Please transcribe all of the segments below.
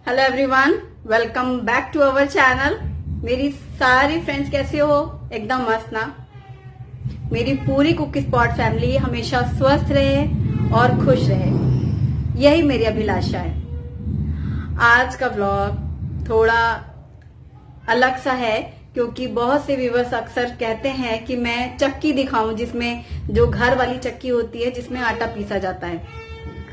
Hello everyone, welcome back to our channel. मेरी सारी friends कैसे हो? एकदम मस्त ना। मेरी पूरी कुक स्पॉट फैमिली हमेशा स्वस्थ रहे और खुश रहे, यही मेरी अभिलाषा है। आज का व्लॉग थोड़ा अलग सा है क्योंकि बहुत से व्यूअर्स अक्सर कहते हैं कि मैं चक्की दिखाऊं, जिसमें जो घर वाली चक्की होती है जिसमें आटा पीसा जाता है।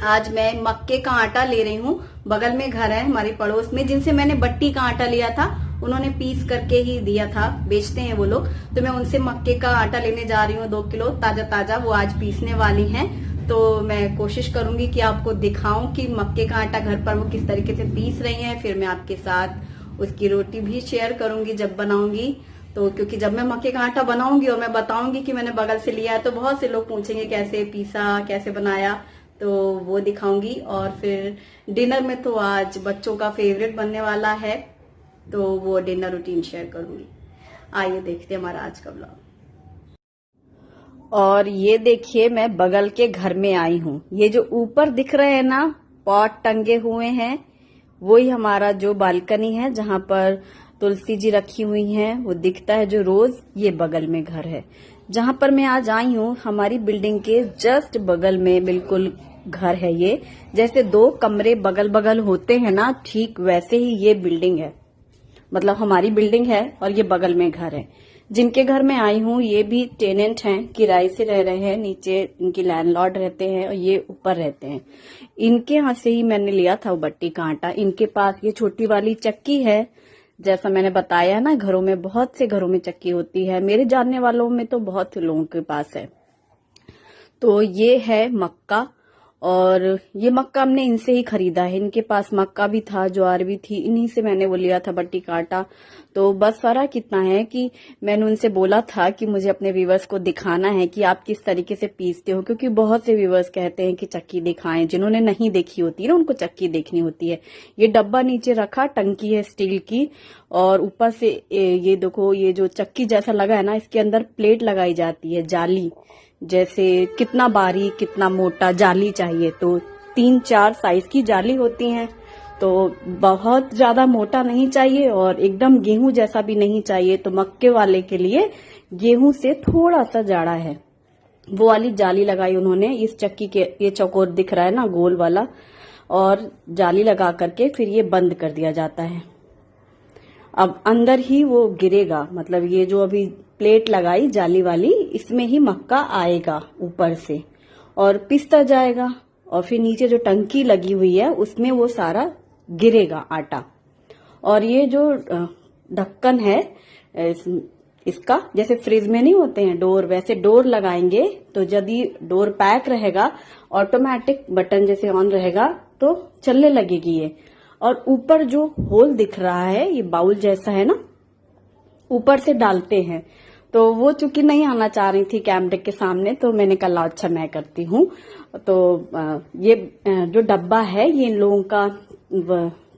आज मैं मक्के का आटा ले रही हूँ। बगल में घर है हमारे पड़ोस में, जिनसे मैंने बट्टी का आटा लिया था, उन्होंने पीस करके ही दिया था, बेचते हैं वो लोग। तो मैं उनसे मक्के का आटा लेने जा रही हूँ 2 किलो ताजा ताजा। वो आज पीसने वाली हैं, तो मैं कोशिश करूंगी कि आपको दिखाऊं कि मक्के का आटा घर पर वो किस तरीके से पीस रही हैं। फिर मैं आपके साथ उसकी रोटी भी शेयर करूंगी जब बनाऊंगी। तो क्योंकि जब मैं मक्के का आटा बनाऊंगी और मैं बताऊंगी कि मैंने बगल से लिया है, तो बहुत से लोग पूछेंगे कैसे पीसा, कैसे बनाया, तो वो दिखाऊंगी। और फिर डिनर में तो आज बच्चों का फेवरेट बनने वाला है, तो वो डिनर रूटीन शेयर करूंगी। आइए देखते हैं हमारा आज का ब्लॉग। और ये देखिए, मैं बगल के घर में आई हूँ। ये जो ऊपर दिख रहे हैं ना पॉट टंगे हुए हैं, वही हमारा जो बालकनी है जहां पर तुलसी जी रखी हुई हैं, वो दिखता है जो रोज। ये बगल में घर है जहां पर मैं आज आई हूँ। हमारी बिल्डिंग के जस्ट बगल में बिल्कुल घर है ये। जैसे 2 कमरे बगल बगल होते हैं ना, ठीक वैसे ही ये बिल्डिंग है। मतलब हमारी बिल्डिंग है और ये बगल में घर है। जिनके घर में आई हूँ ये भी टेनेंट हैं, किराए से रह रहे हैं। नीचे इनकी लैंडलॉर्ड रहते हैं और ये ऊपर रहते हैं। इनके यहाँ से ही मैंने लिया था वो बट्टी का आटा। इनके पास ये छोटी वाली चक्की है। जैसा मैंने बताया ना, घरों में बहुत से घरों में चक्की होती है। मेरे जानने वालों में तो बहुत से लोगों के पास है। तो ये है मक्का, और ये मक्का हमने इनसे ही खरीदा है। इनके पास मक्का भी था, ज्वार भी थी, इन्हीं से मैंने वो लिया था बट्टी का आटा। तो बस फर्क इतना है कि मैंने उनसे बोला था कि मुझे अपने व्यूवर्स को दिखाना है कि आप किस तरीके से पीसते हो, क्योंकि बहुत से व्यूवर्स कहते हैं कि चक्की दिखाएं। जिन्होंने नहीं देखी होती है ना, उनको चक्की देखनी होती है। ये डब्बा नीचे रखा, टंकी है स्टील की, और ऊपर से ये देखो, ये जो चक्की जैसा लगा है ना, इसके अंदर प्लेट लगाई जाती है, जाली। जैसे कितना बारीक कितना मोटा जाली चाहिए, तो 3-4 साइज की जाली होती हैं। तो बहुत ज्यादा मोटा नहीं चाहिए और एकदम गेहूं जैसा भी नहीं चाहिए। तो मक्के वाले के लिए गेहूं से थोड़ा सा जाड़ा है, वो वाली जाली लगाई उन्होंने। इस चक्की के ये चौकोर दिख रहा है ना, गोल वाला, और जाली लगा करके फिर ये बंद कर दिया जाता है। अब अंदर ही वो गिरेगा, मतलब ये जो अभी प्लेट लगाई जाली वाली, इसमें ही मक्का आएगा ऊपर से और पिसता जाएगा। और फिर नीचे जो टंकी लगी हुई है उसमें वो सारा गिरेगा आटा। और ये जो ढक्कन है इसका, जैसे फ्रिज में नहीं होते हैं डोर, वैसे डोर लगाएंगे। तो यदि डोर पैक रहेगा, ऑटोमेटिक बटन जैसे ऑन रहेगा तो चलने लगेगी ये। और ऊपर जो होल दिख रहा है, ये बाउल जैसा है ना, ऊपर से डालते हैं। तो वो चूंकि नहीं आना चाह रही थी कैमरे के सामने, तो मैंने कहा अच्छा मैं करती हूँ। तो ये जो डब्बा है, ये इन लोगों का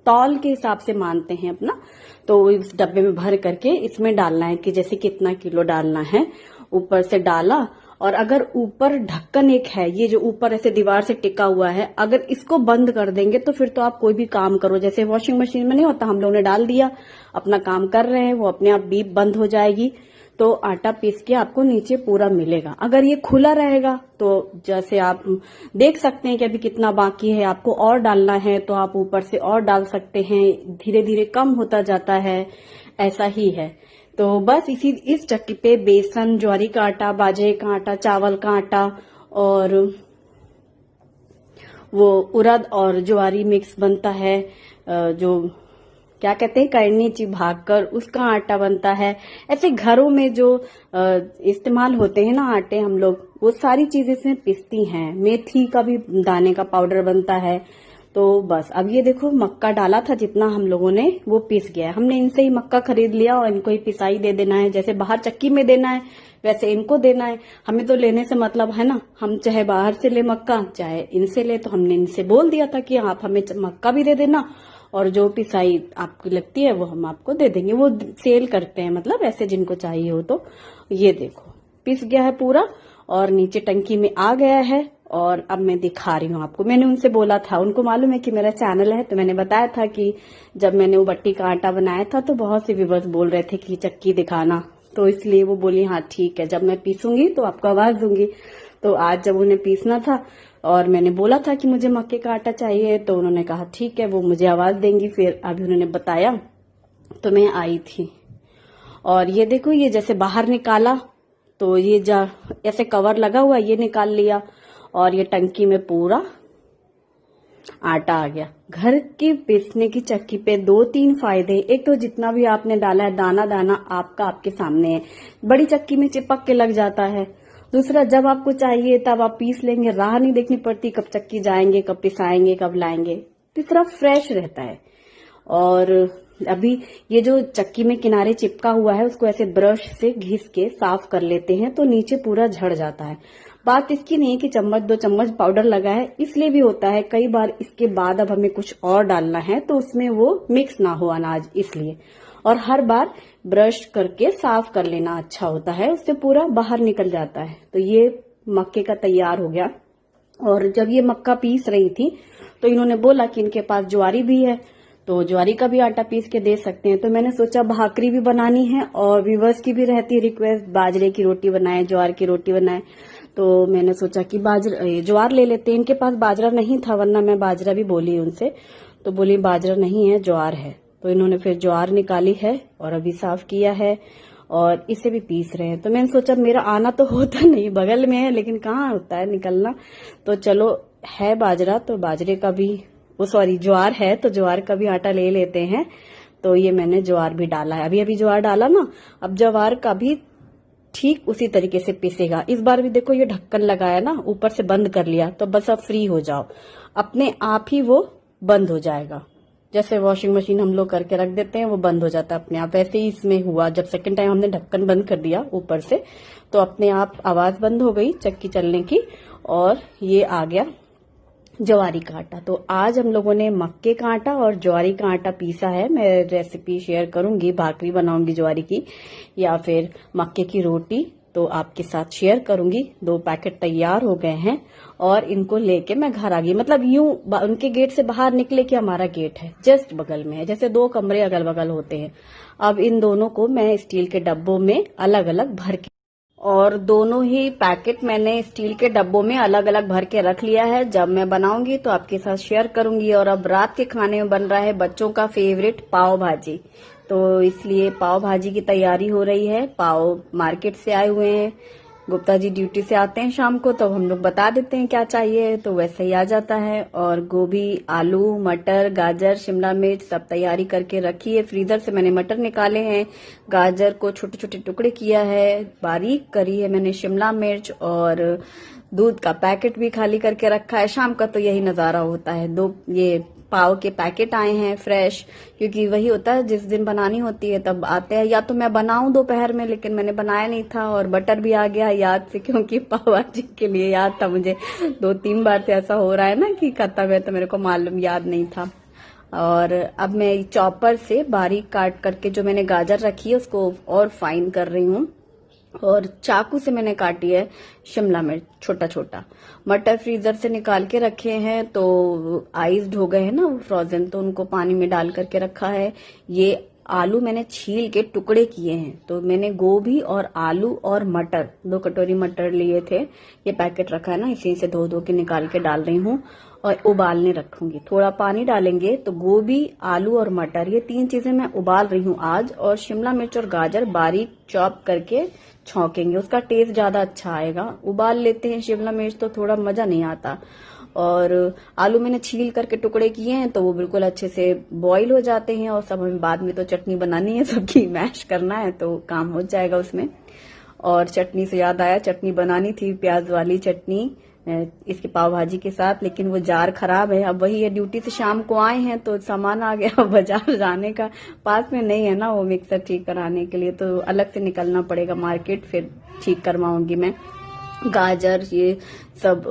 तौल के हिसाब से मानते हैं अपना। तो इस डब्बे में भर करके इसमें डालना है कि जैसे कितना किलो डालना है। ऊपर से डाला, और अगर ऊपर ढक्कन एक है, ये जो ऊपर ऐसे दीवार से टिका हुआ है, अगर इसको बंद कर देंगे तो फिर तो आप कोई भी काम करो, जैसे वॉशिंग मशीन में नहीं होता, हम लोगों ने डाल दिया, अपना काम कर रहे हैं, वो अपने आप बीप बंद हो जाएगी। तो आटा पीस के आपको नीचे पूरा मिलेगा। अगर ये खुला रहेगा तो जैसे आप देख सकते हैं कि अभी कितना बाकी है, आपको और डालना है तो आप ऊपर से और डाल सकते हैं, धीरे धीरे कम होता जाता है, ऐसा ही है। तो बस इस चक्की पे बेसन, ज्वारी का आटा, बाजरे का आटा, चावल का आटा और वो उड़द और ज्वारी मिक्स बनता है, जो क्या कहते हैं, करनी ची भाग कर उसका आटा बनता है। ऐसे घरों में जो इस्तेमाल होते हैं ना आटे, हम लोग वो सारी चीजें इसमें पिसती हैं। मेथी का भी दाने का पाउडर बनता है। तो बस अब ये देखो, मक्का डाला था जितना हम लोगों ने, वो पिस गया। हमने इनसे ही मक्का खरीद लिया और इनको ही पिसाई दे देना है। जैसे बाहर चक्की में देना है वैसे इनको देना है। हमें तो लेने से मतलब है ना, हम चाहे बाहर से ले मक्का चाहे इनसे ले। तो हमने इनसे बोल दिया था कि आप हमें मक्का भी दे देना और जो पिसाई आपकी लगती है वो हम आपको दे देंगे। वो सेल करते हैं, मतलब ऐसे जिनको चाहिए हो। तो ये देखो पिस गया है पूरा और नीचे टंकी में आ गया है। और अब मैं दिखा रही हूँ आपको। मैंने उनसे बोला था, उनको मालूम है कि मेरा चैनल है, तो मैंने बताया था कि जब मैंने वो बट्टी का आटा बनाया था तो बहुत से व्यूवर्स बोल रहे थे कि चक्की दिखाना, तो इसलिए वो बोली हाँ ठीक है, जब मैं पीसूंगी तो आपको आवाज दूंगी। तो आज जब उन्हें पीसना था और मैंने बोला था कि मुझे मक्के का आटा चाहिए, तो उन्होंने कहा ठीक है, वो मुझे आवाज देंगी। फिर अभी उन्होंने बताया तो मैं आई थी। और ये देखो, ये जैसे बाहर निकाला तो ये ऐसे कवर लगा हुआ, ये निकाल लिया और ये टंकी में पूरा आटा आ गया। घर की पीसने की चक्की पे 2-3 फायदे। एक तो जितना भी आपने डाला है दाना दाना आपका आपके सामने है, बड़ी चक्की में चिपक के लग जाता है। दूसरा, जब आपको चाहिए तब आप पीस लेंगे, राह नहीं देखनी पड़ती कब चक्की जाएंगे, कब पिसाएंगे, कब लाएंगे। तीसरा, फ्रेश रहता है। और अभी ये जो चक्की में किनारे चिपका हुआ है उसको ऐसे ब्रश से घिस के साफ कर लेते हैं तो नीचे पूरा झड़ जाता है। बात इसकी नहीं है कि 1-2 चम्मच पाउडर लगा है, इसलिए भी होता है कई बार इसके बाद अब हमें कुछ और डालना है तो उसमें वो मिक्स ना हो अनाज, इसलिए। और हर बार ब्रश करके साफ कर लेना अच्छा होता है, उससे पूरा बाहर निकल जाता है। तो ये मक्के का तैयार हो गया। और जब ये मक्का पीस रही थी तो इन्होंने बोला कि इनके पास ज्वारी भी है, तो ज्वारी का भी आटा पीस के दे सकते हैं। तो मैंने सोचा भाकरी भी बनानी है और व्यूवर्स की भी रहती है रिक्वेस्ट, बाजरे की रोटी बनाए, ज्वार की रोटी बनाए। तो मैंने सोचा कि ज्वार ले लेते हैं। इनके पास बाजरा नहीं था, वरना मैं बाजरा भी बोली उनसे, तो बोली बाजरा नहीं है, ज्वार है। तो इन्होंने फिर ज्वार निकाली है और अभी साफ किया है और इसे भी पीस रहे हैं। तो मैंने सोचा मेरा आना तो होता नहीं, बगल में है, लेकिन कहाँ होता है निकलना। तो चलो, है बाजरा तो बाजरे का भी, ज्वार है तो ज्वार का भी आटा ले लेते हैं। तो ये मैंने ज्वार भी डाला है, अभी ज्वार डाला ना। अब ज्वार का भी ठीक उसी तरीके से पीसेगा। इस बार भी देखो, ये ढक्कन लगाया ना, ऊपर से बंद कर लिया, तो बस अब फ्री हो जाओ, अपने आप ही वो बंद हो जाएगा। जैसे वॉशिंग मशीन हम लोग करके रख देते हैं, वो बंद हो जाता है अपने आप, वैसे ही इसमें हुआ। जब सेकंड टाइम हमने ढक्कन बंद कर दिया ऊपर से, तो अपने आप आवाज बंद हो गई चक्की चलने की और ये आ गया ज्वारी का आटा। तो आज हम लोगों ने मक्के का आटा और ज्वारी का आटा पीसा है। मैं रेसिपी शेयर करूंगी, भाकरी बनाऊंगी ज्वारी की या फिर मक्के की रोटी, तो आपके साथ शेयर करूंगी। 2 पैकेट तैयार हो गए हैं और इनको लेके मैं घर आ गई। मतलब यूं उनके गेट से बाहर निकले कि हमारा गेट है जस्ट बगल में है, जैसे 2 कमरे अगल बगल होते हैं। अब इन दोनों को मैं स्टील के डब्बों में अलग अलग भर के, और दोनों ही पैकेट मैंने स्टील के डब्बों में अलग अलग भर के रख लिया है। जब मैं बनाऊंगी तो आपके साथ शेयर करूंगी। और अब रात के खाने में बन रहा है बच्चों का फेवरेट पाव भाजी, तो इसलिए पाव भाजी की तैयारी हो रही है। पाव मार्केट से आए हुए हैं, गुप्ता जी ड्यूटी से आते हैं शाम को, तो हम लोग बता देते हैं क्या चाहिए, तो वैसे ही आ जाता है। और गोभी, आलू, मटर, गाजर, शिमला मिर्च सब तैयारी करके रखी है। फ्रीजर से मैंने मटर निकाले हैं, गाजर को छोटे छोटे टुकड़े किया है, बारीक करी है मैंने शिमला मिर्च, और दूध का पैकेट भी खाली करके रखा है। शाम का तो यही नजारा होता है। 2 ये पाव के पैकेट आए हैं फ्रेश, क्योंकि वही होता है जिस दिन बनानी होती है तब आते हैं। या तो मैं बनाऊं दोपहर में, लेकिन मैंने बनाया नहीं था। और बटर भी आ गया याद से, क्योंकि पाव भाजी के लिए याद था मुझे। 2-3 बार से ऐसा हो रहा है ना कि खत्म है, तो मेरे को मालूम याद नहीं था। और अब मैं चॉपर से बारीक काट करके जो मैंने गाजर रखी है उसको और फाइन कर रही हूँ। और चाकू से मैंने काटी है शिमला मिर्च छोटा छोटा। मटर फ्रीजर से निकाल के रखे हैं, तो आइस्ड हो गए हैं ना फ्रोजन, तो उनको पानी में डाल करके रखा है। ये आलू मैंने छील के टुकड़े किए हैं, तो मैंने गोभी और आलू और मटर 2 कटोरी मटर लिए थे, ये पैकेट रखा है ना, इसी से धो के निकाल के डाल रही हूँ और उबालने रखूंगी। थोड़ा पानी डालेंगे तो गोभी, आलू और मटर, ये 3 चीजें मैं उबाल रही हूँ आज। और शिमला मिर्च और गाजर बारीक चॉप करके छौंकेंगे, उसका टेस्ट ज्यादा अच्छा आएगा। उबाल लेते हैं शिमला मिर्च तो थोड़ा मजा नहीं आता। और आलू मैंने छील करके टुकड़े किए हैं, तो वो बिल्कुल अच्छे से बॉईल हो जाते हैं। और सब हमें बाद में तो चटनी बनानी है, सबकी मैश करना है, तो काम हो जाएगा उसमें। और चटनी से याद आया, चटनी बनानी थी, प्याज वाली चटनी इसके पाव भाजी के साथ, लेकिन वो जार खराब है। अब वही है, ड्यूटी से शाम को आए हैं तो सामान आ गया, बाजार जाने का पास में नहीं है ना वो मिक्सर ठीक कराने के लिए, तो अलग से निकलना पड़ेगा मार्केट, फिर ठीक करवाऊंगी मैं। गाजर ये सब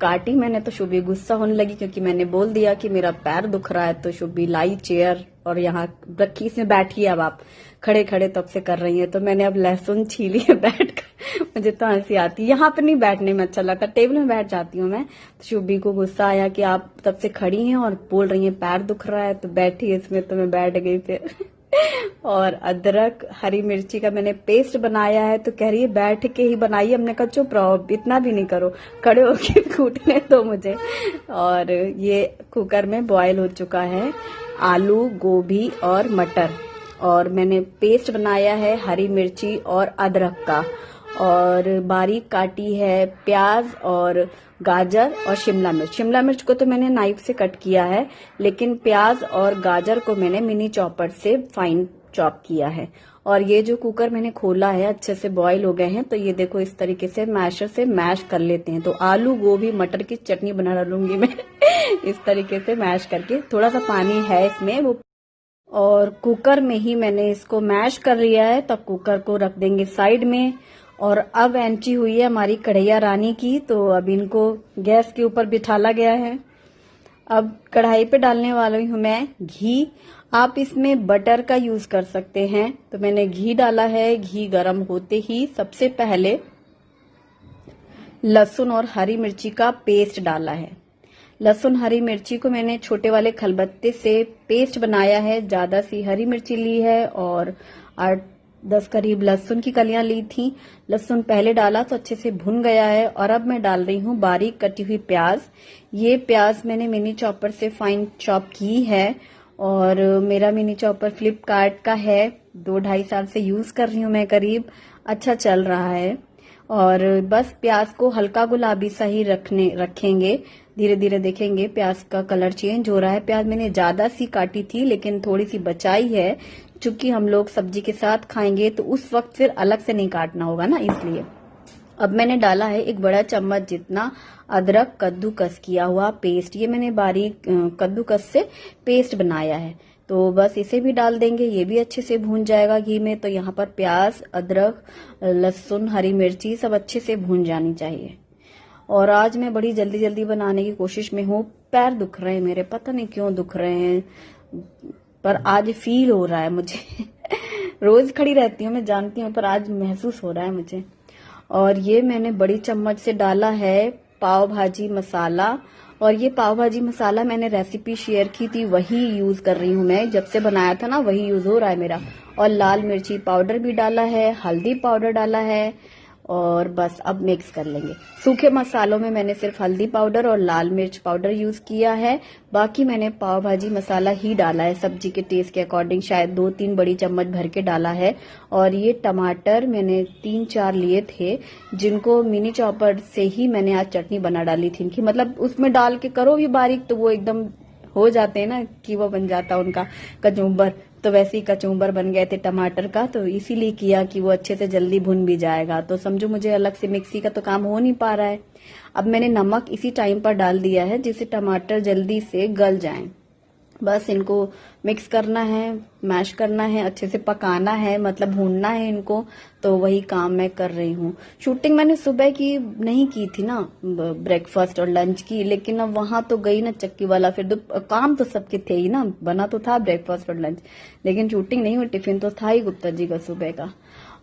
काटी मैंने, तो शुभी गुस्सा होने लगी क्योंकि मैंने बोल दिया कि मेरा पैर दुख रहा है। तो शुभी लाई चेयर और यहाँ रखी, इसमें बैठी है। अब आप खड़े खड़े तब से कर रही है, तो मैंने अब लहसुन छीली है बैठ कर, मुझे तो हंसी आती है। यहाँ पर नहीं बैठने में अच्छा लगता, टेबल में बैठ जाती हूँ मैं। तो शुभी को गुस्सा आया कि आप तब से खड़ी हैं और बोल रही हैं पैर दुख रहा है, तो बैठी इसमें, तो मैं बैठ गई फिर। और अदरक हरी मिर्ची का मैंने पेस्ट बनाया है, तो कह रही है बैठ के ही बनाइए। हमने कहा चुप रहो, इतना भी नहीं करो, खड़े होके कूटने दो मुझे। और ये कुकर में बॉयल हो चुका है आलू, गोभी और मटर, और मैंने पेस्ट बनाया है हरी मिर्ची और अदरक का, और बारीक काटी है प्याज और गाजर और शिमला मिर्च। शिमला मिर्च को तो मैंने नाइफ से कट किया है, लेकिन प्याज और गाजर को मैंने मिनी चॉपर से फाइन चॉप किया है। और ये जो कुकर मैंने खोला है अच्छे से बॉईल हो गए हैं, तो ये देखो इस तरीके से मैशर से मैश कर लेते हैं। तो आलू, गोभी, मटर की चटनी बना डालूंगी मैं इस तरीके से मैश करके। थोड़ा सा पानी है इसमें वो, और कुकर में ही मैंने इसको मैश कर लिया है। तब कुकर को रख देंगे साइड में। और अब एंट्री हुई है हमारी कढ़ैया रानी की, तो अब इनको गैस के ऊपर बिठाला गया है। अब कढ़ाई पे डालने वाली हूं मैं घी। आप इसमें बटर का यूज कर सकते हैं। तो मैंने घी डाला है। घी गर्म होते ही सबसे पहले लहसुन और हरी मिर्ची का पेस्ट डाला है। लहसुन हरी मिर्ची को मैंने छोटे वाले खलबत्ते से पेस्ट बनाया है। ज्यादा सी हरी मिर्ची ली है और 8-10 करीब लहसुन की कलियां ली थी। लहसुन पहले डाला तो अच्छे से भुन गया है। और अब मैं डाल रही हूँ बारीक कटी हुई प्याज। ये प्याज मैंने मिनी चॉपर से फाइन चॉप की है, और मेरा मिनी चॉपर फ्लिपकार्ट का है। 2-2.5 साल से यूज कर रही हूँ मैं करीब, अच्छा चल रहा है। और बस प्याज को हल्का गुलाबी सा ही रखेंगे। धीरे धीरे देखेंगे प्याज का कलर चेंज हो रहा है। प्याज मैंने ज्यादा सी काटी थी, लेकिन थोड़ी सी बचाई है, चूंकि हम लोग सब्जी के साथ खाएंगे तो उस वक्त फिर अलग से नहीं काटना होगा ना, इसलिए। अब मैंने डाला है 1 बड़ा चम्मच जितना अदरक कद्दूकस किया हुआ पेस्ट। ये मैंने बारीक कद्दूकस से पेस्ट बनाया है, तो बस इसे भी डाल देंगे। ये भी अच्छे से भून जाएगा घी में। तो यहाँ पर प्याज, अदरक, लहसुन, हरी मिर्ची सब अच्छे से भून जानी चाहिए। और आज मैं बड़ी जल्दी जल्दी बनाने की कोशिश में हूँ। पैर दुख रहे हैं मेरे, पता नहीं क्यों दुख रहे हैं, पर आज फील हो रहा है मुझे रोज खड़ी रहती हूँ मैं जानती हूँ, पर आज महसूस हो रहा है मुझे। और ये मैंने बड़ी चम्मच से डाला है पाव भाजी मसाला। और ये पाव भाजी मसाला मैंने रेसिपी शेयर की थी, वही यूज कर रही हूँ मैं। जब से बनाया था ना वही यूज हो रहा है मेरा। और लाल मिर्ची पाउडर भी डाला है, हल्दी पाउडर डाला है, और बस अब मिक्स कर लेंगे। सूखे मसालों में मैंने सिर्फ हल्दी पाउडर और लाल मिर्च पाउडर यूज किया है। बाकी मैंने पाव भाजी मसाला ही डाला है, सब्जी के टेस्ट के अकॉर्डिंग, शायद 2-3 बड़ी चम्मच भर के डाला है। और ये टमाटर मैंने 3-4 लिए थे, जिनको मिनी चॉपर से ही मैंने आज चटनी बना डाली थी इनकी। मतलब उसमें डाल के करो भी बारीक तो वो एकदम हो जाते हैं ना, कि वो बन जाता उनका कचूम्बर। तो वैसे ही कचूम्बर बन गए थे टमाटर का, तो इसीलिए किया कि वो अच्छे से जल्दी भुन भी जाएगा। तो समझो मुझे अलग से मिक्सी का तो काम हो नहीं पा रहा है। अब मैंने नमक इसी टाइम पर डाल दिया है, जिससे टमाटर जल्दी से गल जाएं। बस इनको मिक्स करना है, मैश करना है, अच्छे से पकाना है, मतलब भूनना है इनको। तो वही काम मैं कर रही हूँ। शूटिंग मैंने सुबह की नहीं की थी ना, ब्रेकफास्ट और लंच की, लेकिन अब वहां तो गई ना चक्की वाला, फिर काम तो सबके थे ही ना, बना तो था ब्रेकफास्ट और लंच, लेकिन शूटिंग नहीं हुई। टिफिन तो था ही गुप्ता जी का सुबह का।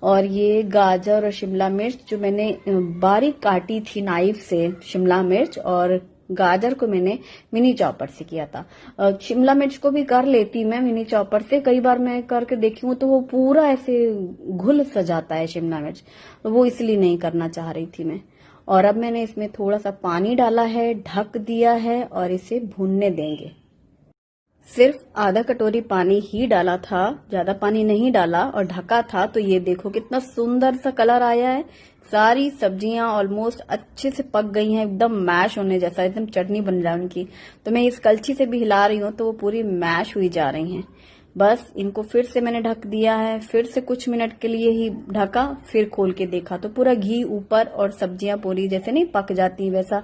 और ये गाजर और शिमला मिर्च जो मैंने बारीक काटी थी नाइफ से, शिमला मिर्च और गाजर को मैंने मिनी चॉपर से किया था। शिमला मिर्च को भी कर लेती मैं मिनी चॉपर से, कई बार मैं करके देखी हूँ, तो वो पूरा ऐसे घुल सा जाता है शिमला मिर्च, तो वो इसलिए नहीं करना चाह रही थी मैं। और अब मैंने इसमें थोड़ा सा पानी डाला है, ढक दिया है और इसे भूनने देंगे। सिर्फ आधा कटोरी पानी ही डाला था, ज्यादा पानी नहीं डाला, और ढका था। तो ये देखो कितना सुंदर सा कलर आया है। सारी सब्जियां ऑलमोस्ट अच्छे से पक गई हैं, एकदम मैश होने जैसा, एकदम चटनी बन जाए उनकी। तो मैं इस कलछी से भी हिला रही हूँ तो वो पूरी मैश हुई जा रही हैं। बस इनको फिर से मैंने ढक दिया है, फिर से कुछ मिनट के लिए ही ढका, फिर खोल के देखा तो पूरा घी ऊपर और सब्जियां पूरी जैसे नहीं पक जाती वैसा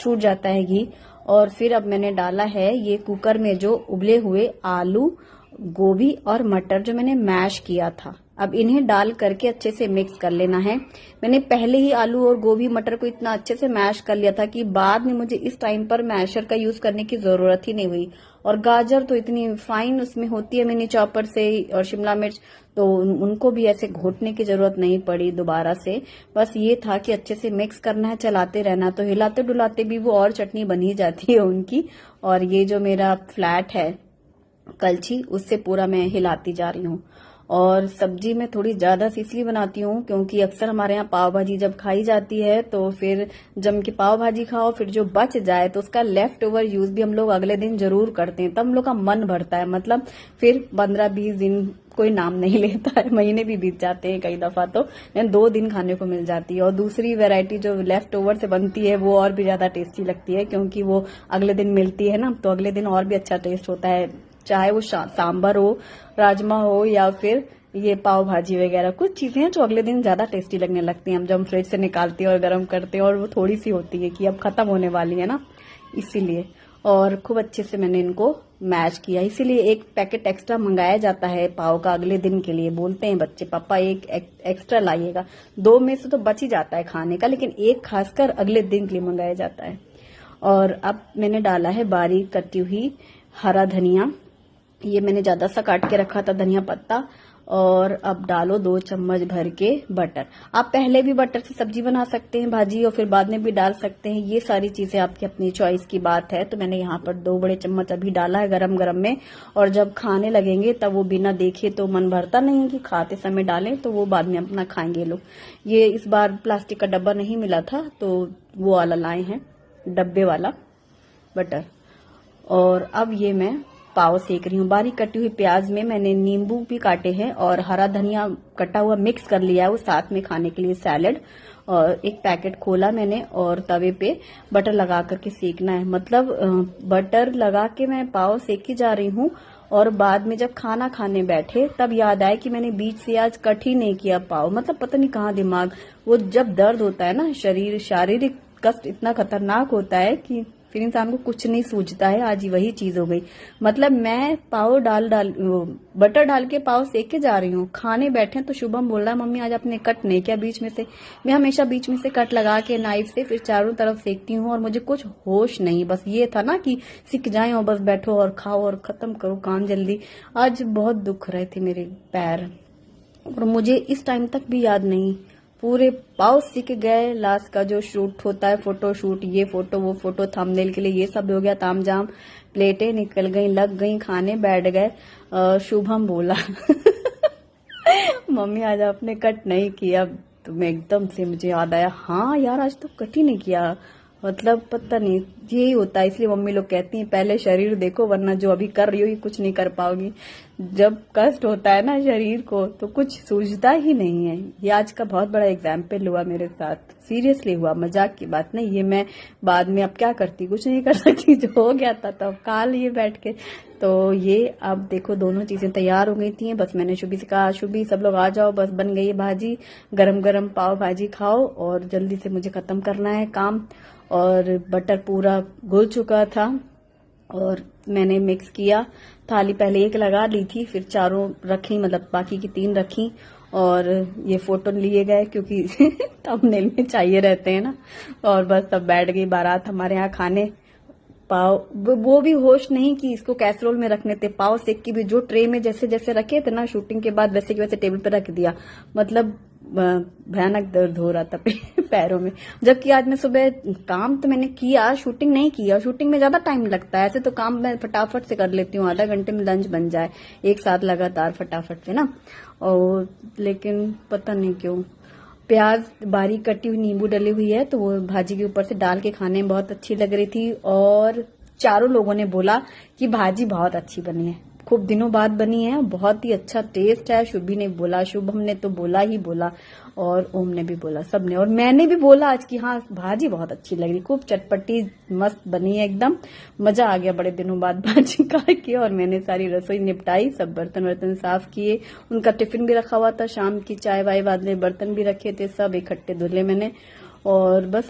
छूट जाता है घी। और फिर अब मैंने डाला है ये कुकर में जो उबले हुए आलू, गोभी और मटर जो मैंने मैश किया था, अब इन्हें डाल करके अच्छे से मिक्स कर लेना है। मैंने पहले ही आलू और गोभी मटर को इतना अच्छे से मैश कर लिया था कि बाद में मुझे इस टाइम पर मैशर का यूज करने की जरूरत ही नहीं हुई। और गाजर तो इतनी फाइन उसमें होती है मिनी चॉपर से, और शिमला मिर्च तो उनको भी ऐसे घोटने की जरूरत नहीं पड़ी दोबारा से। बस ये था कि अच्छे से मिक्स करना है, चलाते रहना, तो हिलाते डुलाते भी वो और चटनी बन ही जाती है उनकी। और ये जो मेरा फ्लैट है कलछी, उससे पूरा मैं हिलाती जा रही हूँ। और सब्जी मैं थोड़ी ज्यादा सी इसलिए बनाती हूँ क्योंकि अक्सर हमारे यहाँ पाव भाजी जब खाई जाती है तो फिर जम के पाव भाजी खाओ, फिर जो बच जाए तो उसका लेफ्ट ओवर यूज भी हम लोग अगले दिन जरूर करते हैं, तब हम लोग का मन भरता है। मतलब फिर 15-20 दिन कोई नाम नहीं लेता है, महीने भी बीत जाते हैं कई दफा, तो 2 दिन खाने को मिल जाती है। और दूसरी वैरायटी जो लेफ्ट ओवर से बनती है वो और भी ज्यादा टेस्टी लगती है क्योंकि वो अगले दिन मिलती है ना, तो अगले दिन और भी अच्छा टेस्ट होता है, चाहे वो सांबर हो, राजमा हो, या फिर ये पाव भाजी वगैरह। कुछ चीजें हैं जो अगले दिन ज्यादा टेस्टी लगने लगती हैं हम जब फ्रिज से निकालते हैं और गर्म करते हैं, और वो थोड़ी सी होती है कि अब खत्म होने वाली है ना, इसीलिए। और खूब अच्छे से मैंने इनको मैश किया, इसीलिए एक पैकेट एक्स्ट्रा मंगाया जाता है पाव का अगले दिन के लिए। बोलते हैं बच्चे पापा एक एक्स्ट्रा लाइएगा, 2 में से तो बच ही जाता है खाने का, लेकिन एक खासकर अगले दिन के लिए मंगाया जाता है। और अब मैंने डाला है बारीक कटी हुई हरा धनिया, ये मैंने ज्यादा सा काट के रखा था धनिया पत्ता। और अब डालो 2 चम्मच भर के बटर। आप पहले भी बटर से सब्जी बना सकते हैं भाजी, और फिर बाद में भी डाल सकते हैं, ये सारी चीजें आपकी अपनी चॉइस की बात है। तो मैंने यहाँ पर 2 बड़े चम्मच अभी डाला है गरम गरम में, और जब खाने लगेंगे तब वो बिना देखे तो मन भरता नहीं कि खाते समय डालें, तो वो बाद में अपना खाएंगे लोग। ये इस बार प्लास्टिक का डब्बा नहीं मिला था तो वो वाला लाए हैं, डब्बे वाला बटर। और अब ये मैं पाव सेक रही हूँ। बारीक कटी हुई प्याज में मैंने नींबू भी काटे हैं और हरा धनिया कटा हुआ मिक्स कर लिया है वो साथ में खाने के लिए सैलेड। और एक पैकेट खोला मैंने और तवे पे बटर लगा करके सेकना है। मतलब बटर लगा के मैं पाव सेकी जा रही हूँ, और बाद में जब खाना खाने बैठे तब याद आया कि मैंने बीच से आज कट ही नहीं किया पाव। मतलब पता नहीं कहाँ दिमाग, वो जब दर्द होता है ना, शारीरिक कष्ट इतना खतरनाक होता है कि फिर इंसान को कुछ नहीं सूझता है। आज वही चीज हो गई। मतलब मैं पाव बटर डाल के पाव सेक के जा रही हूँ, खाने बैठे तो शुभम बोल रहा है मम्मी आज आपने कट नहीं किया बीच में से। मैं हमेशा बीच में से कट लगा के नाइफ से फिर चारों तरफ सेकती हूँ, और मुझे कुछ होश नहीं, बस ये था ना कि सीख जाए और बस बैठो और खाओ और खत्म करो काम जल्दी। आज बहुत दुख रहे थे मेरे पैर, और मुझे इस टाइम तक भी याद नहीं, पूरे पाव सीख गए। लास्ट का जो शूट होता है, फोटो शूट, ये फोटो वो फोटो, थंबनेल के लिए, ये सब हो गया तामझाम। प्लेटें निकल गई, लग गई, खाने बैठ गए। शुभम बोला मम्मी आज आपने कट नहीं किया। तो मैं एकदम से मुझे याद आया, हाँ यार आज तो कट ही नहीं किया। मतलब पता नहीं, यही होता है। इसलिए मम्मी लोग कहती हैं पहले शरीर देखो वरना जो अभी कर रही हो कुछ नहीं कर पाओगी। जब कष्ट होता है ना शरीर को तो कुछ सूझता ही नहीं है। ये आज का बहुत बड़ा एग्जाम्पल हुआ मेरे साथ, सीरियसली हुआ, मजाक की बात नहीं। ये मैं बाद में अब क्या करती, कुछ नहीं कर सकती, जो हो गया था तो अब खा लिए बैठ के। तो ये अब देखो दोनों चीजें तैयार हो गई थी। बस मैंने शुभी से कहा शुभी सब लोग आ जाओ, बस बन गई है भाजी, गरम गरम पाव भाजी खाओ और जल्दी से मुझे खत्म करना है काम। और बटर पूरा घुल चुका था और मैंने मिक्स किया। थाली पहले एक लगा ली थी, फिर चारों रखी, मतलब बाकी की 3 रखी। और ये फोटो लिए गए क्योंकि थंबनेल में चाहिए रहते हैं ना। और बस तब बैठ गई बारात हमारे यहाँ खाने। पाव वो भी होश नहीं कि इसको कैसरोल में रखने थे, पाव सेक की भी जो ट्रे में जैसे जैसे रखे थे ना शूटिंग के बाद, वैसे के वैसे टेबल पर रख दिया। मतलब भयानक दर्द हो रहा था पैरों में। जबकि आज मैं सुबह काम तो मैंने किया, शूटिंग नहीं किया। शूटिंग में ज्यादा टाइम लगता है, ऐसे तो काम मैं फटाफट से कर लेती हूँ, आधा घंटे में लंच बन जाए एक साथ लगातार फटाफट से ना। और लेकिन पता नहीं क्यों प्याज बारीक कटी हुई नींबू डली हुई है तो वो भाजी के ऊपर से डाल के खाने में बहुत अच्छी लग रही थी। और चारों लोगों ने बोला कि भाजी बहुत अच्छी बनी है, खूब दिनों बाद बनी है, बहुत ही अच्छा टेस्ट है। शुभी ने बोला, शुभम ने तो बोला ही बोला, और ओम ने भी बोला, सबने। और मैंने भी बोला आज कि हाँ भाजी बहुत अच्छी लग रही, खूब चटपटी मस्त बनी है एकदम। मजा आ गया बड़े दिनों बाद भाजी खा के। और मैंने सारी रसोई निपटाई, सब बर्तन साफ किए। उनका टिफिन भी रखा हुआ था, शाम की चाय वाय वाले बर्तन भी रखे थे, सब इकट्ठे धुले मैंने। और बस